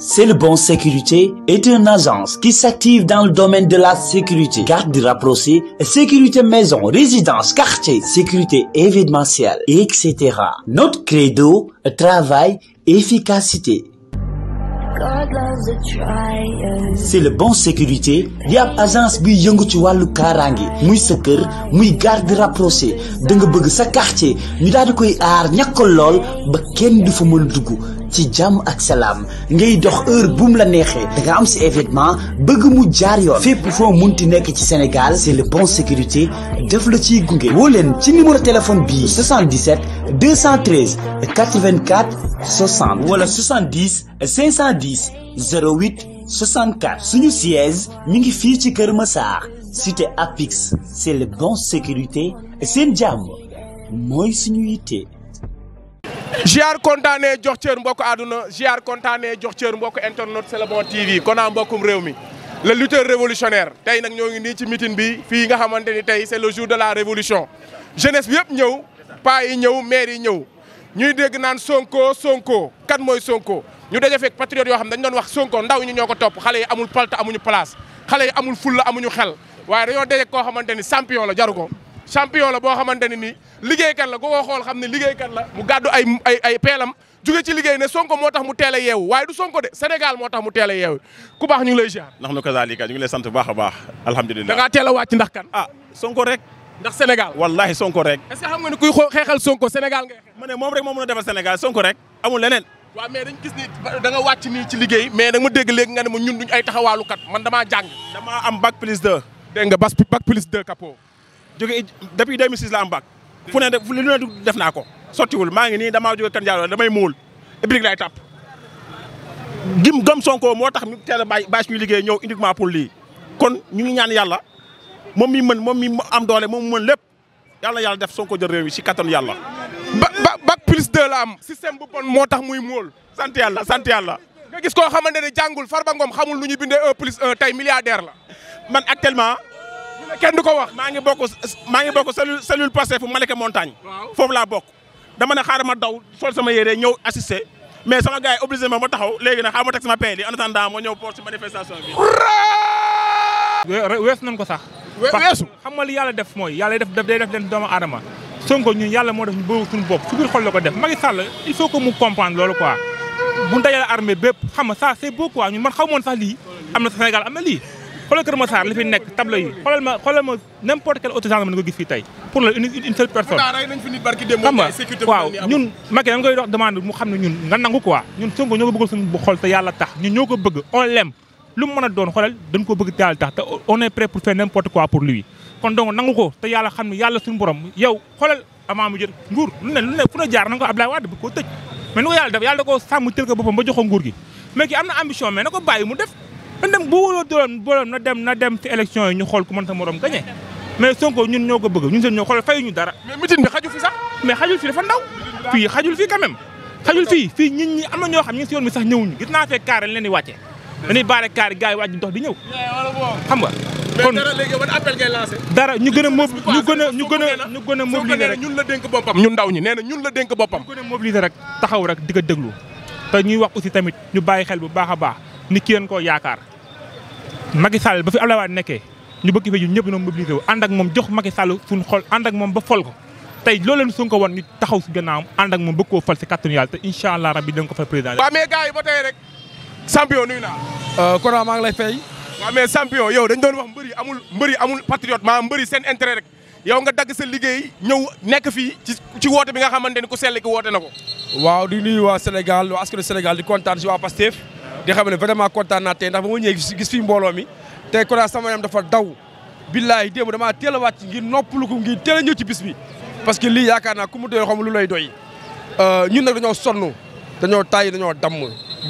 C'est le bon sécurité est une agence qui s'active dans le domaine de la sécurité, garde rapprochée, sécurité maison, résidence, quartier, sécurité événementielle, etc. Notre credo, travail, efficacité. C'est le bon sécurité di ab agence bi yëngu ci wàllu kaaraange muy sa kër muy garde rapproché da nga bëgg sa quartier ñu daal di koy aar ñàkkal lool ba kenn du fa mën dugg ci jàmm ak salaam ngay dox heure bu mu la neexee da nga am si événement bëgg mu jaar yoon fépp foo munti nekk ci Sénégal c'est le bon sécurité def la ciy gunge woo leen ci numéro téléphone bii 77 213 84 60 wala 70 510 08 64 suñu siège mi ngi fii ci Kër Massar cité Apix c'est le bon sécurité seen jàmm mooy suñu yitte. ziar kontaanee jox cër mbokk àdduna ziar kontaanee jox cër mbokk internet c'est le bon TV kon naa mbokkum réew mi le lutteur révolutionnaire tey nag ñoo ngi nii ci meeting bi fii nga xamante ni tey c'est le jour de la révolution jeunesse bi yëpp ñëw paa yi ñëw maire yi ñëw ñuy dégg naan Sonko kan mooy Sonko ñu daje fekk patriote yoo xam dañ doon wax Sonko ndaw ñi ñoo ko topp xale yi amul palta amuñu place xale yi amul fulla amuñu xel waaye dañoo daje koo xamante ni champion la jaru ko champion la boo xamante ne ni liggéeykat la ko xool xam ne liggéeykat la mu gàddu ay peelam jóge ci liggéey ne Sonko moo tax mu teel a yeewu waaye du Sonko de Sénégal moo tax mu teel a yeewu ku baax ñu ngi lay ziar. ndax nu ko zaalika ñu ngi lay sant bu baax a baax alhamdulilah. da ngaa teel a wàcc ndax kan. Sonko rek. ndax Sénégal wallahi Sonko rek. est-ce que xam nga ni kuy xeexal Sonko Sénégal ngay xeex. ma ne moom rek moo mën a defal Sénégal Sonko rek amul leneen. waaw mais dañ gis ni da nga wàcc nii ci liggéey mais da ma dégg léegi nga ne ma ñun duñ ay taxawaalukat man damaa jàng. damaa am bac plus 2. dégg nga bac plus 2 capot. jóge depuis 2006 la am bac. fu ne lu ne def naa ko. sottiwul maa ngi nii damaa jóge kan jaaroo damay muul ibrik lay tàpp. gëm Sonko moo tax ñu teel a bàyyi suñu liggéey ñëw uniquement pour lii. kon ñu ngi ñaan yàlla moom mi am doole moom mu mën lépp yàlla def Sonko jël réew mi si kattanu yàlla. bac plus 2 la am. système bu bon moo tax muy muul. sant yàlla. nga gis koo xamante ne jàngul Farba Ngom xamul nu ñu bindee 1+1 tey milliardaire la. man actuellement. kenn du ko wax. maa ngi bokk cellule Pastef fu Malika Montagne. foofu laa bokk. dama ne xaaral ma daw sol sama yére ñëw assister mais sama gars yi obligé ma taxaw léegi nag xaaral ma teg sama paie li en attendant ma ñëw pour ci manifestation bi. weesu nañ ko sax. weesu xam nga li yàlla def mooy yàlla day def leen doomu aadama Sonko ñun yàlla moo def ñu bëgg suñu bopp su biir xol la ko def Macky Sall il faut que mu comprendre loolu quoi bu dajale armée bépp xam nga ça c'est beau quoi ñun man xaw moon sax lii am na Sénégal am na lii xoolal Kër Massar li fi nekk table yi xoolal ma n'importe quel autre gendarme nga gis fii tey pour la une seule personne xam nga waaw ñun Macky dañ koy dox demande mu xam ne ñun nga nangu quoi ñun Sonko ñoo ko bëggal suñu xol te yàlla tax ñun ñoo ko bëgg on l'aime lu mu mën a doon xoolal dañ ko bëgg te yàlla tax te on est prêt pour faire n'importe quoi pour lui kon donc nangu ko te yàlla xam ne yàlla suñu borom yow xoolal avant mu jël nguur lu ne fu na jaar na ko Abdoulaye Wade bi ko tëj mais ni ko yàlla def yàlla da koo sàmm tël ko boppam ba jox ko nguur gi mais ki am na ambition mais na ko bàyyi mu def na dem bu wóoloo dooloon na dem ci élection yi ñu xool ku mën sa morom gagné mais Sonko ñun ñoo ko bëgg ñun seen ñoo xoolal fayu ñu dara mais meeting bi xaju fi sax mais xajul fii dafa ndaw fii xajul fii quand même xajul fii nit ñi am na ñoo xam ñi ngi si yoon mi sax ñëwuñu gis naa fee kaar leen di wàcce dañuy baare kaar gars yi wàcc dox di ñëw xam nga kon mais dara léegi ban appel ngay lancé. dara ñu gën a mobiliser rek ñun la dénk boppam ñun ndaw ñi nee na ñun la dénk boppam. ñu gën a mobiliser rek taxaw rek di ko déglu te ñuy wax aussi tamit ñu bàyyi xel bu baax a baax ni ki leen koo yaakaar Macky Sall ba fi Abdoulaye Wade nekkee ñu bëgg fi ñun ñëpp ñoo mobiliser wu ànd ak moom jox Macky Sall suñu xol ànd ak moom ba fol ko tey loolu leen Sonko woon ñu taxaw si gannaawam ànd ak moom bëgg koo fal si kattanu yàlla te incha allah rabbi dinañ ko fal président. waaw mais gars yi ba tey rek champion nuyu naa. kon maa ngi lay fay. waaw mais champion yow dañ doon wax mbëri amul patriote maanaam mbëri seen intérêt rek yow nga dagg sa liggéey ñëw nekk fii ci woote bi nga xamante ni ku sell ki woote na ko. waaw di nuyu waa Sénégal waa askanu Sénégal di kontaan si waa Pastef di xam ne vraiment kontaan naa tey ndax ba ma ñëwee gis fii mbooloo mi tey kon sama yaram dafa daw billahi démb damaa teel a wàcc ngir noppalu ko ngir teel a ñëw ci bis bi parce que lii yaakaar naa ku mu doy xam lu lay doy ñun nag dañoo sonn dañoo tàyyi dañoo damm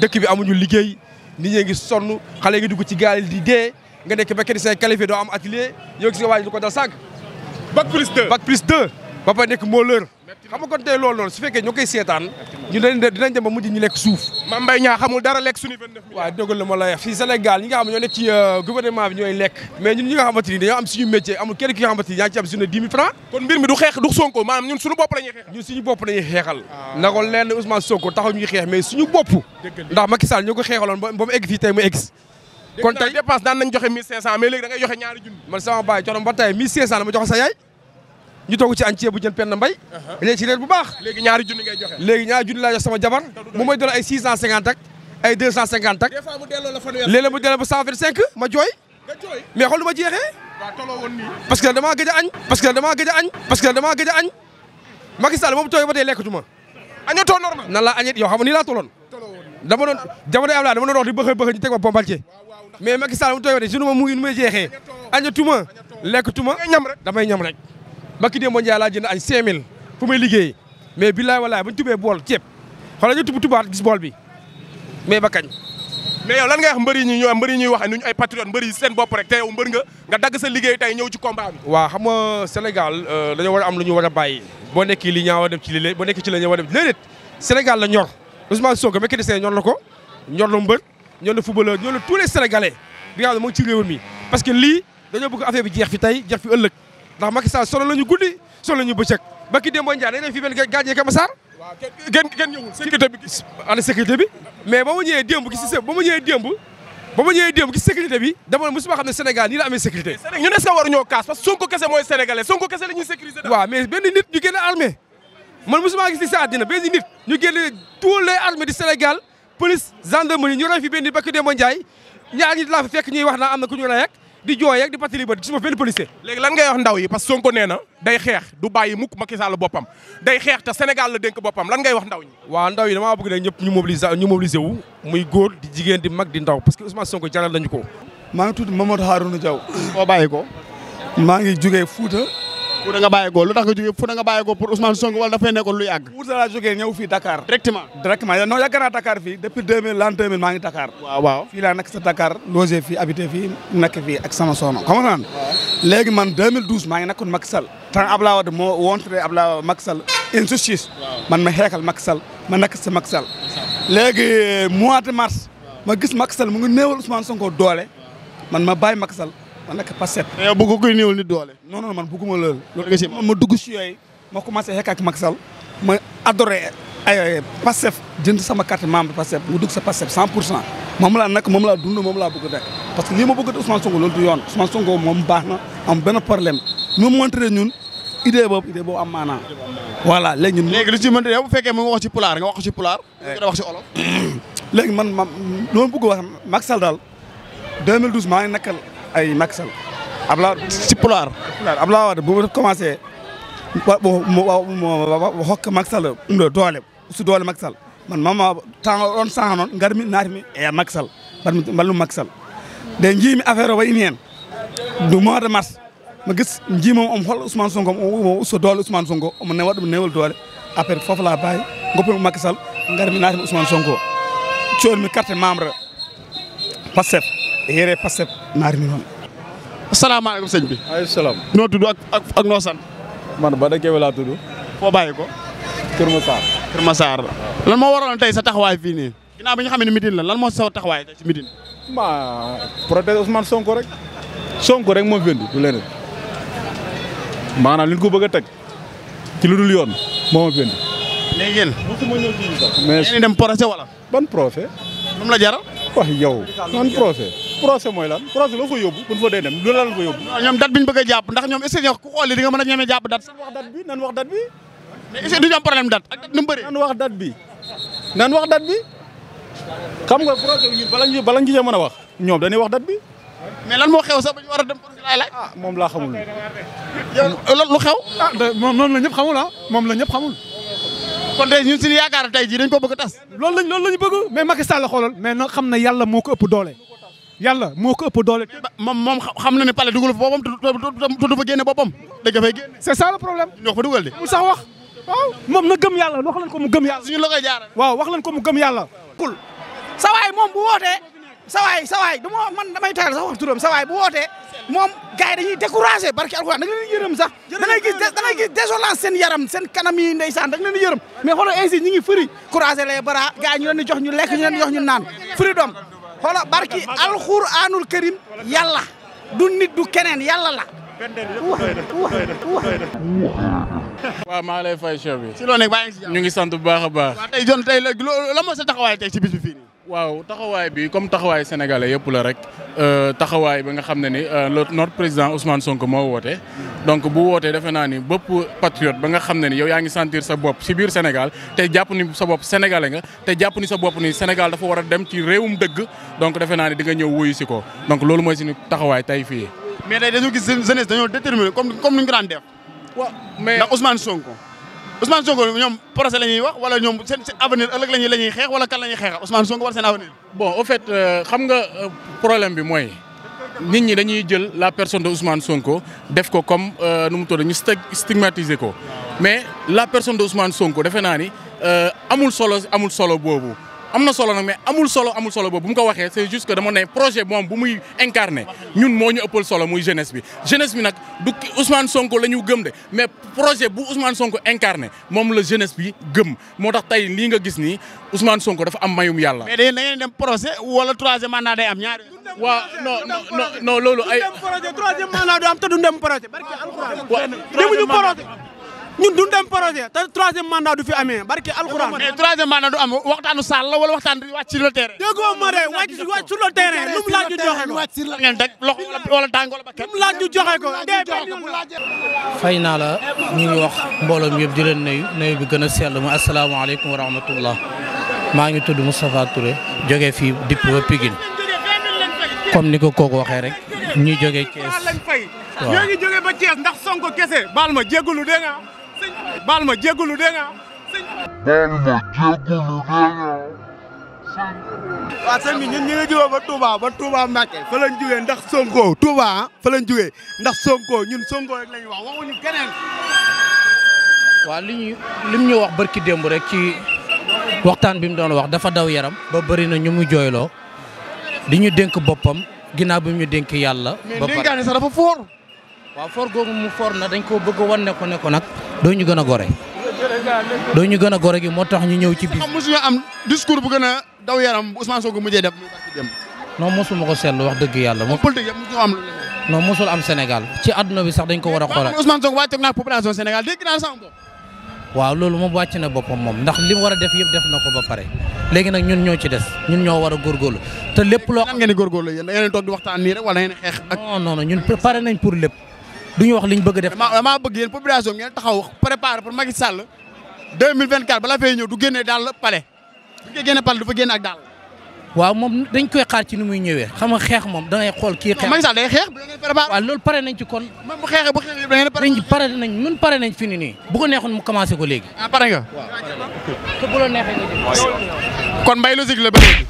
dëkk bi amuñu liggéey nit ñee ngi sonn xale ngi dugg ci gaal di dee nga nekk mécanicien qualifié doo am atelier yow gis nga waaj lu ko dal sànq. bac plus 2 bac plus 2 ba pare nekk mbooleur xam nga kon tey loolu noonu su fekkee ñoo koy seetaan ñu dinañ dem ba mujj ñu lekk suuf. Mame Mbaye Niang xamul dara lekk suñu 29 milliards. waaw dëgg la ma lay wax fii Sénégal ñi nga xam ne ñoo nekk ci gouvernement bi ñooy lekk mais ñun ñi nga xamante ni dañoo am suñu métier amul kenn ki nga xamante ni yaa ngi ci am suñu 10 000 francs. kon mbir mi du xeex du Sonko maanaam ñun suñu bopp la ñuy xeexal. ñun suñu bopp lañuy xeexal. na ko lenn Ousmane Sonko taxaw ñuy xeex mais suñu bopp. ndax Macky Sall ñoo ko xeexaloon ba mu egg fii tey mu egg. kon tey dépense daan nañ joxe 1500 mais léegi da ngay joxe ñaari junni. man sama baay coxam ba tey 1500 la ma joxe sa yaay ñu toog ci añ ceebu jën penn mbay léegi ci reer bu baax léegi ñaari junni ngay joxe léegi ñaari junni laa jox sama jabar mu may doon ay 650 ak ay 250 ak des fois mu delloo la fanweer léeg-léeg mu delloo ba 125 ma jooy nga jooy mais xool lu ma jeexee waaw toloo woon nii parce que damaa gëj a añ parce que damaa gëj a añ Macky Sall moom tooy ba tey lekkatuma añatoo normal nan laa añet yow xam nga nii laa tolloon dama doon jamono am laa dama doon wax di bëx ñu teg ma bombardier mais Macky Sall mu tooy ba tey sunu ma mu ngi nu may jeexee añatuma lekkatuma damay ñam rek Bakki Demba Ndiaye laa jënd añ 5000 fu may liggéey mais billaay walaay bu ñu tubee bool ceeb xoolal ñu tubaat gis bool bi mais ba kañ. mais yow lan ngay wax mbër yi ñuy wax nuñ ay patriote mbër yi seen bopp rek te yow mbër nga dagg sa liggéey tey ñëw ci combat bi. waaw xam nga Sénégal dañoo war a am lu ñu war a bàyyi boo nekkee li ñaaw a dem ci lii boo nekkee ci la ñaaw a dem déedéet Sénégal la ñor Ousmane Sonko mécanicien ñor na ko ñor na mbër ñor na footballeur ñor na tous les Sénégalais bi nga xam ne moo ngi ci réew mi parce que lii dañoo bëgg affaire bi jeex fi tey jeex fi ëllëg ndax Macky Sall solo la ñu guddi solo la ñu bëccëg Bakki Demba Ndiaye dañ def fi benn gardien Keur Massar. waaw kenn ñëwul sécurité bi gis. ana sécurité bi mais ba ma ñëwee démb gis sécurité bi dama ne mosuma xam ne Sénégal nii la amee sécurité. ñun est-ce que waruñoo kaas parce que Sonko kese mooy sénégalais Sonko kese la ñuy sécuriser. waaw mais benn nit ñu génne armée man mosuma gis ci sa àddina benn nit ñu génne tous les armées du Sénégal police gendarmerie ñu rey fi benn nit Bakki Demba Ndiaye ñaar nit laa fa fekk ñuy wax naa am na ku ñu rey ak di jooy ak di patali ba gisuma benn policier. léegi lan ngay wax ndaw yi parce que Sonko nee na day xeex du bàyyi mukk Macky Sall boppam day xeex te Sénégal la dénk boppam lan ngay wax ndaw ñi. waaw ndaw yi damaa bëgg ne ñëpp ñu mobiliser wu muy góor di jigéen di mag di ndaw parce que Ousmane Sonko jaral lañu ko. maa ngi tudd Mamadou Harouna Diaw. foo bàyyi ko. maa ngi jugee Fouta. Fouta nga bàyyi ko lu tax nga jugee Fouta nga bàyyi ko pour Ousmane Sonko wala dafay nekkoon lu yàgg. Fouta laa jugee ñëw fii Dakar. directement non yàgg naa Dakar fii depuis 2000 l'an 2000 maa ngi Dakar. waaw fii laa nekk sa Dakar logé fii habité fii nekk fii ak sama soxna xam nga léegi man 2012 maa ngi nekkoon Macky Sall. temps Abdoulaye Wade moo wontre Abdoulaye Macky Sall injustice. man ma xeexal Macky Sall ma nekk sa Macky Sall. léegi mois de mars ma gis Macky Sall mu ngi néewal Ousmane Sonko doole man ma bàyyi Macky Sall ma nekk Pastef. te yow bëgg koy néewal nit doole. non man bëgguma loolu. ma dugg si yooyu ma commencé xeex ak Macky Sall ma adoré ay Pastef jënd sama carte membre Pastef mu dugg sa Pastef 100% moom laa nekk moom laa dund moom laa bëgg rek parce que lii ma bëgg Ousmane Sonko loolu du yoon Ousmane Sonko moom baax na am benn problème ñu montré ñun idée boobu am maanaa voilà léegi ñun. léegi lu ci mënti yow bu fekkee mu nga wax ci pulaar nga wax ci pulaar. nga wax ci olof. léegi man loolu bëgg wax Macky Sall daal 2012 maa ngi nekkal ay Macky Sall Abdoulaye ci pulaar. Abdoulaye Wade bu commencé mo hokka Macky Sall doole su doole Macky Sall man mama temps on sanga noon garmi naatimi e Macky Sall mballum Macky Sall de jiimi affaire o wayni hen du mois de mars ma gis jiimom hol Ousmane Sonko o usto doole Ousmane Sonko omo ne waɗum newol doole après foof la bàyyi goppimi Macky Sall garmi naatimi Ousmane Sonko coolmi carte membre Pastef e yere Pastef naatimi noon asalaamaaleykum sëñ bi. alaykum salaam. noo tudd ak noo sant. man Bada Kébé laa tudd. foo bàyyi ko. Kër Massar. Kër Massar. lan moo waraloon tey sa taxawaay fii nii. ginnaaw bi ñu xam ne mitin la lan moo sa taxawaay tey ci mitin. protéger Ousmane Sonko rek. Sonko rek moo fi indi du leneen. maanaam li ñu ko bëgg a teg ci lu dul yoon moo ma fi indi. léegi yéen. mosuma ñëw ci sax. mais yéen dem procès wala. ban procès. moom la jaral. wax yow. man procès. procès mooy lan procès loo fa yóbbu bu ñu fa dee dem lu la fa yóbbu. ñoom date bi ñu bëgg a jàpp ndax ñoom est-ce que ku xool di nga mën a ñemee jàpp date. nan wax date bi. mais est-ce que du ñu am problème date ak date nu mu bëree. nan wax date bi. xam nga procès bi bala ñu mën a wax. ñoom dañuy wax date bi. mais lan moo xew sax ba ñu war a dem procès laay laaj. moom laa xamul. yow lu xew. moom noonu la ñëpp xamul moom la ñëpp xamul. kon tey ñun suñu yaakaar tey jii dañ ko bëgg a tas. loolu la ñu bëgg mais Macky Sall la xoolal mais nag xam na yàlla moo ko ëpp doole. yàlla moo ko ëpp doole. moom xam na ne pale dugal fa boppam te du fa génne boppam dëgg fay génne. c'est ça le problème. ñoo fa dugal de. mu sax wax. waaw moom na gëm yàlla wax leen ko mu gëm yàlla. suñu la koy jaaral. waaw wax leen ko mu gëm yàlla. kul sa waay moom bu wootee sawaay du man damay tagal sax wax turam sawaay bu wootee moom gars yi dañuy découragé barki alxuraan da nga leen di yërëm sax da ngay gis désolance seen yaram seen kanam yi ndeysaan da nga leen di yërëm mais xoolal ainsi ñi ngi fëri croiser les bras gars yi ñu leen di jox ñu lekk ñu leen di jox ñu naan freedom xoolal barki alxuraanul karim yàlla du nit du keneen yàlla la waaw maa ngi lay fay chef bi. si loo nekk baa ngi si jàmm ñu ngi sant bu baax a baax. waaw tey John tey la moo sa taxawaay tey ci bis bi fii nii. waaw taxawaay bi comme taxawaay sénégalais yëpp la rek taxawaay bi nga xam ne ni notre président Ousmane Sonko moo woote. donc bu wootee defe naa ni bépp patriote ba nga xam ne ni yow yaa ngi sentir sa bopp si biir Sénégal te jàpp ni sa bopp sénégalais nga te jàpp ni sa bopp ni Sénégal dafa war a dem ci réewum dëgg donc defe naa ni di nga ñëw wuyu si ko donc loolu mooy suñu taxawaay tey fii. mais tey dañoo gis jeunesse dañoo déterminé comme ni ñu ko daan def. waaw mais ndax Ousmane Sonko ñoom procès la ñuy wax wala ñoom seen avenir ëllëg la ñuy xeex wala kan la ñuy xeexal Ousmane Sonko wala seen avenir. bon au fait xam nga problème bi mooy nit ñi dañuy jël la personne de Ousmane Sonko def ko comme nu mu tudd ñu stigmatiser ko mais la personne de Ousmane Sonko defe naa ni amul solo boobu. am na solo nag mais amul solo boobu bu mu ko waxee c'est juste que dama ne projet moom bu muy incarné ñun moo ñu ëppal solo muy jeunesse bi nag du Ousmane Sonko la ñu gëm de mais projet bu Ousmane Sonko incarné moom la jeunesse bi gëm moo tax tey lii nga gis nii Ousmane Sonko dafa am mayum yàlla. mais da ngeen dem procès wala troisième mandat day am ñaari. waaw non loolu ay. troisième mandat du am te du dem projet barki alxuraan. demuñu projet. ñun duñ dem projet te troisième mandat du fi amee barki alxuraan. mais troisième mandat du am waxtaanu saal la wala waxtaan wàcc sur le terrain. déggoo ma de wàcc sur le terrain lu mu laaj ñu joxe ko. ngeen teg loxo wala tàng wala bakkan. lu mu laaj ñu joxe ko fay naa la ñu ngi wax mbooloo mi yëpp di leen nuyu bi gën a sell mu asalaamaaleykum wa rahmatullah maa ngi tudd Moustapha Touré jógee fii dipp ba Pikine comme ni ko kooku waxee rek ñuy jógee Thiès. waaw ñoo ngi jógee ba Thiès ndax Sonko kese. baal ma jégalu dégg nga. baal ma jégalu dégg nga. waaw sëñ bi ñun ñu ngi jógee ba Touba Mbacké fa lañ jógee ndax Sonko Touba fa lañ jógee ndax Sonko ñun Sonko rek lañu wax waxuñu keneen. waaw lim ñu wax barki démb rek ci waxtaan bi mu doon wax dafa daw yaram ba bëri na ñu mu jooyloo di ñu dénk boppam ginnaaw bi mu ñu dénk yàlla. ba pare mais dénkaane sax dafa fort. waaw fort googu mu fort na dañ koo bëgg a wan ne ko nag doo ñu gën a gore. doo ñu gën a gore gi moo tax ñu ñëw ci bis. xam mosuñu am discours bu gën a daw yaram bu Ousmane Sonko mujjee def. non mosuma ko seetlu wax dëgg yàlla. politique yëpp mosuñu am. non mosul am Sénégal ci àdduna bi sax dañ ko war a xoolal. Ousmane Sonko wàcc naa population Sénégal dégg naa sama bopp. waaw loolu moom wàcc na boppam moom ndax li mu war a def yëpp def na ko ba pare léegi nag ñun ñoo ci des ñun ñoo war a góorgóorlu te lépp loo. nan ngeen di góorgóorlu yéen da ngeen toog di waxtaan nii rek wala ngeen xeex ak. non ñun pare nañ pour lépp duñu wax liñ bëgg a def. damaa bëgg yéen population ngeen taxaw préparer pour Macky Sall 2024 bala fay ñëw du génne daal palais bu ñu génne palais du fa génne ak daal. waaw moom dañ koy xaar ci ni muy ñëwee xam nga xeex moom da ngay xool kii xeex. Macky Sall day xeex bu ngeen préparer. waaw loolu pare nañ ci kon. même bu xeexee bu xeexee da ngeen pare nañ ñun pare nañ fi ni nii bu ko neexoon mu commencé ko léegi. ah pare nga. waaw pare na te bu la neexee nga jël. kon Mbaye Logique la ba léegi.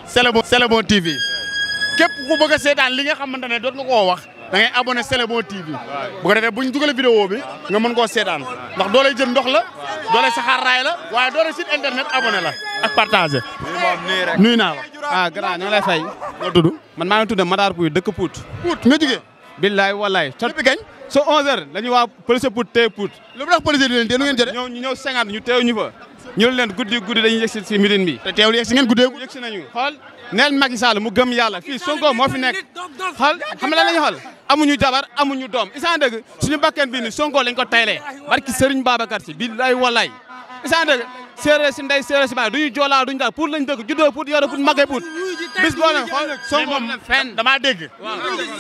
C'est le bon TV. képp ku bëgg a seetaan li nga xamante ne doot nga koo wax da ngay abonné C'est le bon TV. bu ko defee bu ñu dugalee vidéo bi nga mën koo seetaan ndax doolay jël ndox la doolay saxaar raay la waaye doolay site internet abonné la ak partagé. nuyu naa la. ah grand ñoo lay fay. nga tudd. man maa ngi tudd Matar Pouy dëkk Pout. Pout nga jugee. billaay wallaay. depuis kañ. so 11h dañuy waa police Pout téye Pout. lu mu tax police di leen téye nu ngeen jotee. ñu ñëw 50 ñu teew ñu fa. ñu leen guddi dañuy yegsi si meeting bi. te teewul yegsi ngeen guddee. yegsi nañu xool neel Macky Sall mu gëm yàlla fii Sonko moo fi nekk xool xam nga lan la ñu xool amuñu jabar amuñu doom isaan dëgg suñu bakken bi ni Sonko lañ ko taylee barki Serigne Babacar Si billaay wallaay isaan dëgg séeréer si ndey séeréer si baay duñu joolaa duñu daal pour lañ dëgg juddoo pour yore pour magee pour bis boo leen xool Sonko fenn damaa dégg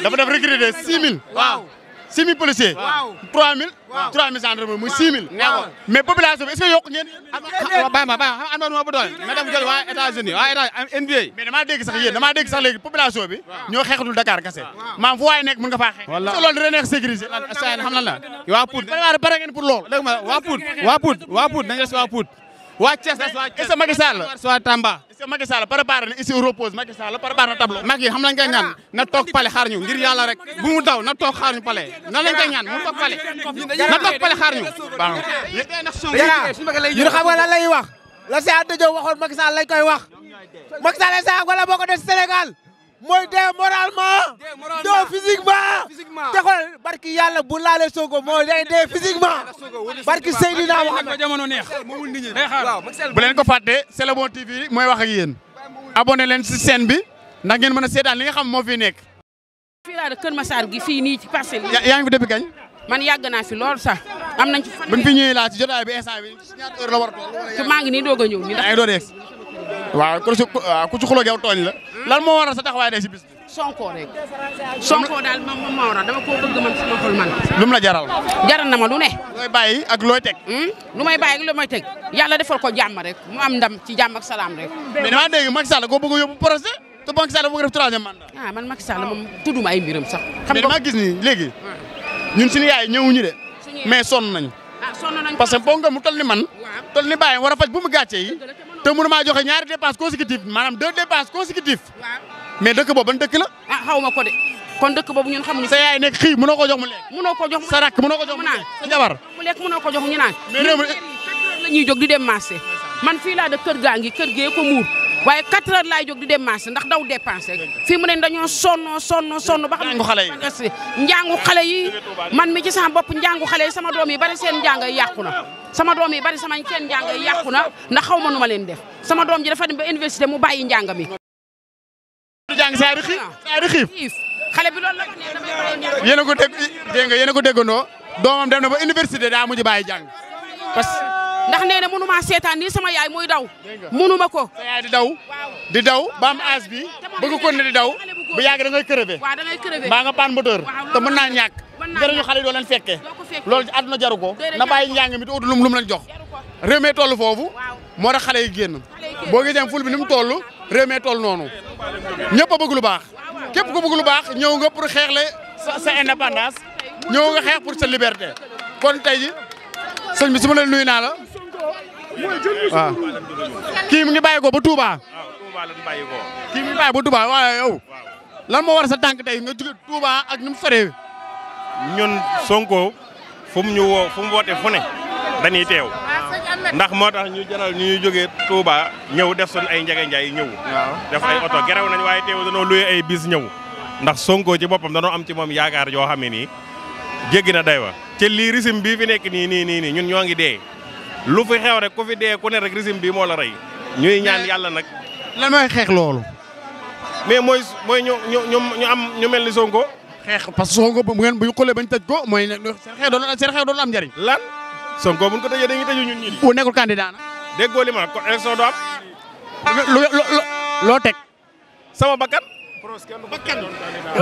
dafa def recruter 6000 waaw 6000 policiers. waaw 3000. waaw 3000 gendarmerie muy 6000. mais population bi est-ce que yokku ngeen. bàyyi ma xam nga bu doole ma dem jël waa États-Unis waa NBA. mais damaa dégg sax léegi population bi. ñoo xeexatul Dakar kese. maam fu waay nekk mën nga faa xeex. wallaahi loolu dina neex sécuriser. xam lan la waa Pout. pare ngeen pour loolu. dégg nga waa Pout nañu des waa Pout. waa Thiès des waa Thiès. est-ce que Macky Sall waa Tamba. est-ce que Macky Sall préparé na ici repose Macky Sall préparé na tableau. Macky xam lañ koy ñaan na toog pale xaar ñu ngir yàlla rek bu mu daw na toog xaar ñu pale nan lañ koy ñaan mu toog pale na toog pale xaar ñu. ñun xam nga lan lay wax la Cheikh Anta Diop waxoon Macky Sall lañ koy wax Macky Sall sa wala boo ko def Sénégal mooy dee moralement doo physiquement te xool barki yàlla bu laalee Sonko moo day dee physiquement barki Seydina Mohamed jamono neex bu leen ko fàtte C'est le bon TV mooy wax ak yéen abonné leen si chaîne bi ndax ngeen mën a seetaan li nga xam moo fi nekk. fii laa de Kër Massar gi fii nii ci parcelle yi. yaa ngi fi depuis kañ. man yàgg naa fi lool sax am nañ ci fan. buñ fi ñëwee laa ci jotaay bi instant bi ñaata heure la war a toll. maa ngi nii doog a ñëw. yaa ngi doog a yegg waaw ku ci xuloo yow tooñ la lan moo waral sa taxawaay day si bis. Sonko rek Sonko daal moom moo waral dama koo bëgg man sama xol man. lu mu la jaral. jaral na ma lu ne. looy bàyyi ak looy teg. lu may bàyyi ak lu may teg yàlla defal ko jàmm rek mu am ndam ci jàmm ak salaam rek. mais damaa dégg Macky Sall koo bëgg a yóbbu procès te Macky Sall bëgg a def troisième mandat. ah man Macky Sall moom tudduma ay mbiram sax. xam nga damaa gis ni léegi ñun suñu yaay ñëwuñu de mais sonn nañ. parce que boo nga mu toll ni man toll ni bàyyi war a faj bu mu gàcce yi te mënu maa joxe ñaari dépenses consécutives maanaam 2 dépenses consécutives mais dëkk boobu ban dëkk la. ah xaw ma ko de kon dëkk boobu ñun xamuñu. sa yaay nekk xii mënoo ko jox mu lekk. mënoo ko jox mu sa rakk mënoo ko jox mu lekk sa jabar. mu lekk mënoo ko jox ñu naan. mais réew mi la ñuy jóg di dem marché man fii laa de kër gaa ngi kër gee ko muur waaye 4 heures laay jóg di dem marché ndax daw dépense rek fii mu ne dañoo sonn ba xam ne njàngu xale yi man mi ci sama bopp njàngu xale yi sama doom yi bari seen njàng yi yàqu na sama doom yi bari sama seen njàng yi yàqu na ndax xaw ma nu ma leen def sama doom ji dafa dem ba université mu bàyyi njàng mi jàng saa di xiif xale bi loolu la wax ne damay bàyyi njàng yéen a ko dégg nga yéen a ko déggandoo doomam dem na ba université daa mujj bàyyi jàng parce que ndax nee na mënu maa seetaan nii sama yaay muy daw mënu ma ko sa yaay di daw ba am âge bi bëgg ko ne di daw bu yàgg da ngay crevé waaw da ngay crevé mbaa nga paan moteur te mën naa ñàkk jërëñu xale yi doo leen fekkee loolu ci àdduna jaru ko na bàyyi njàng mi te ut lum leen jox réew mi toll foofu moo tax xale yi génn boo gisee ful bi ni mu toll réew mi toll noonu ñëpp a bëgg lu baax képp ku bëgg lu baax ñëw nga pour xeexle sa indépendance ñëw nga xeex pour sa liberté kon tey ji sëñ bi su ma leen nuyu naa la waaw kii mu ngi bàyyi ko ba Touba kii mu ngi bàyyi ba Touba waaye yow lan moo war sa tànk tey nga jóge Touba ak ni mu soree ñun Sonko fu mu ñu woo fu mu woote fu ne dañuy teew ndax moo tax ñu jaral ñu jógee Touba ñëw def son ay njege njaay ñëw def ay oto gerew nañ waaye teew danoo luye ay bis ñëw ndax Sonko ci boppam danoo am ci moom yaakaar yoo xam ne nii jéggi na day wa ci lii régime bii fi nekk nii ñun ñoo ngi dee lu fi xew rek ku fi dee ku ne rek régime bii moo la rey ñuy ñaan yàlla nag lan mooy xeex loolu mais mooy ñu am ñu mel ni Sonko xeex parce que Sonko bu ñu xoolee bañ tëj ko mooy seen xeex doon am njëriñ lan Sonko buñ ko tëjee dañuy tëju ñun ñi bu nekkul candidat na déggoo li ma kon élection do am loo teg sama bakkan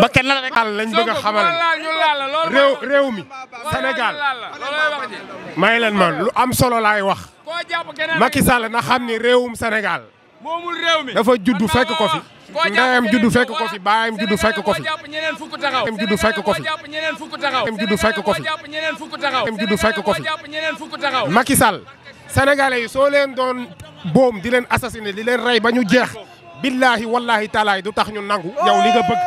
bakkan la rek lañ bëgg a xamal réew mi Sénégal may leen man lu am solo laay wax Macky Sall na xam ni réewum Sénégal dafa juddu fekk ko fi ndeyam juddu fekk ko fi baayam juddu fekk ko fi ndeyam juddu fekk ko fi ndeyam juddu fekk ko fi ndeyam juddu fekk ko fi Macky Sall sénégalais yi soo leen doon boom di leen assassiné di leen rey ba ñu jeex billahi wallahi taalaay du tax ñu nangu yow li nga bëgg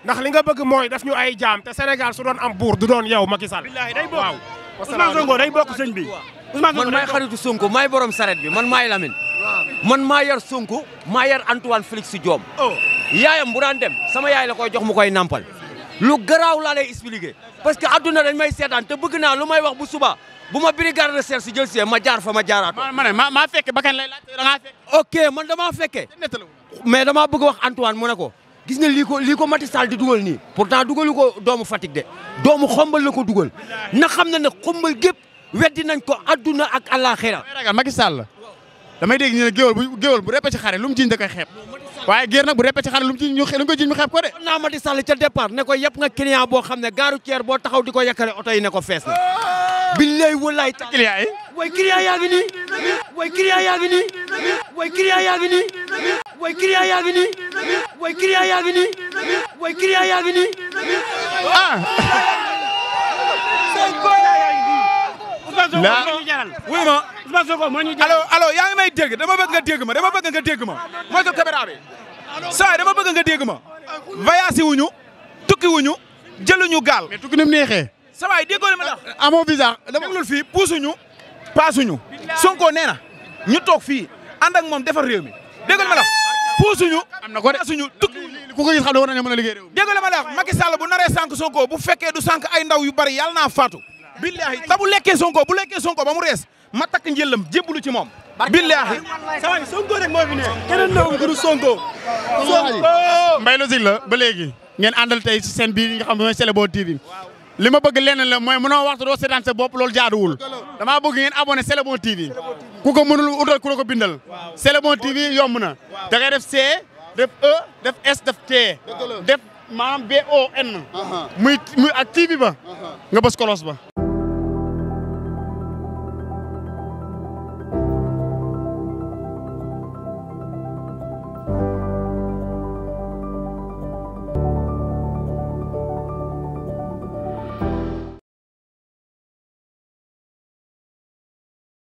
ndax li nga bëgg mooy daf ñu ay jaam te Sénégal su doon am buur du doon yow Macky Sall waaw Ousmane Sonko day bokk sëñ bi man maay xaritu Sonko maay borom saret bi man maay Lamine man maa yar Sonko maa yar Antoine Félix Diome yaayam bu daan dem sama yaay la koy jox mu koy nampal lu garaaw laa lay expliquer parce que adduna dañ may seetaan te bëgg naa lu may wax bu suba bu ma brigade de recherche si jël see ma jaar fa ma jaaraat maa fekke ba kañ lay laaj da ngaa fekke ok man damaa fekke mais damaa bëgg wax Antoine mu ne ko gis nga lii ko Macky Sall di dugal nii pourtant dugalu ko doomu Fatick de doomu xombal la ko dugal na xam ne nag xombal gépp weddi nañ ko adduna ak àllaaxira ragal Macky Sall damay dégg ñu ne géwél bu reppe ci xare lu mu jiñ da koy xeeb waaye géer nag bu reppe ci xare lu mu jiñ ñu xeeb ko de naa Macky Sall ca départ ne ko yëpp nga client boo xam ne gaaru ceer boo taxaw di ko yakkale oto yi ne ko fees na billaay wallaay ta client yi way client yaa ngi nii way client yaa ngi nii way client yaa ngi nii way client yaa ngi nii way client yaa ngi nii way client yaa ngi nii wuy ma Ousmane Sonko moo ñu jaral allo yaa ngi may dégg dama bëgg nga dégg ma mooy ko caméra bi saa dama bëgg nga dégg ma voyage wuñu tukki wuñu jëluñu gaal mais tukki ni mu neexee sa waay déggoo li ma la amoo visa déglul fii puusuñu paasuñu Sonko nee na ñu toog fii ànd ak moom defar réew mi déggoo li ma la puusuñu am na ko de paasuñu tukki ku ko gis xam ne war nañu mën a liggéey réew mi. dégg la ma la wax Macky Sall bu naree sànq Sonko bu fekkee du sànq ay ndaw yu bari yàlla naa faatu. billahi te bu lekkee Sonko ba mu rees ma takk njëllam jébbalu ci moom. billahi sama Sonko rek moo fi ne keneen na gëru Sonko. Mbaye Logique la ba léegi ngeen àndal tey ci seen biir yi nga xam ne mooy Célébon TV li ma bëgg lenn la mooy mënoo waxtu doo seetaan sa bopp loolu jaaduwul damaa bëgg ngeen abonné Célébon TV ku ko mënul utal ku la ko bindal Célébon TV yomb na da ngay def C def E def S def T def maanaam BON muy ak TV ba nga bës kolos ba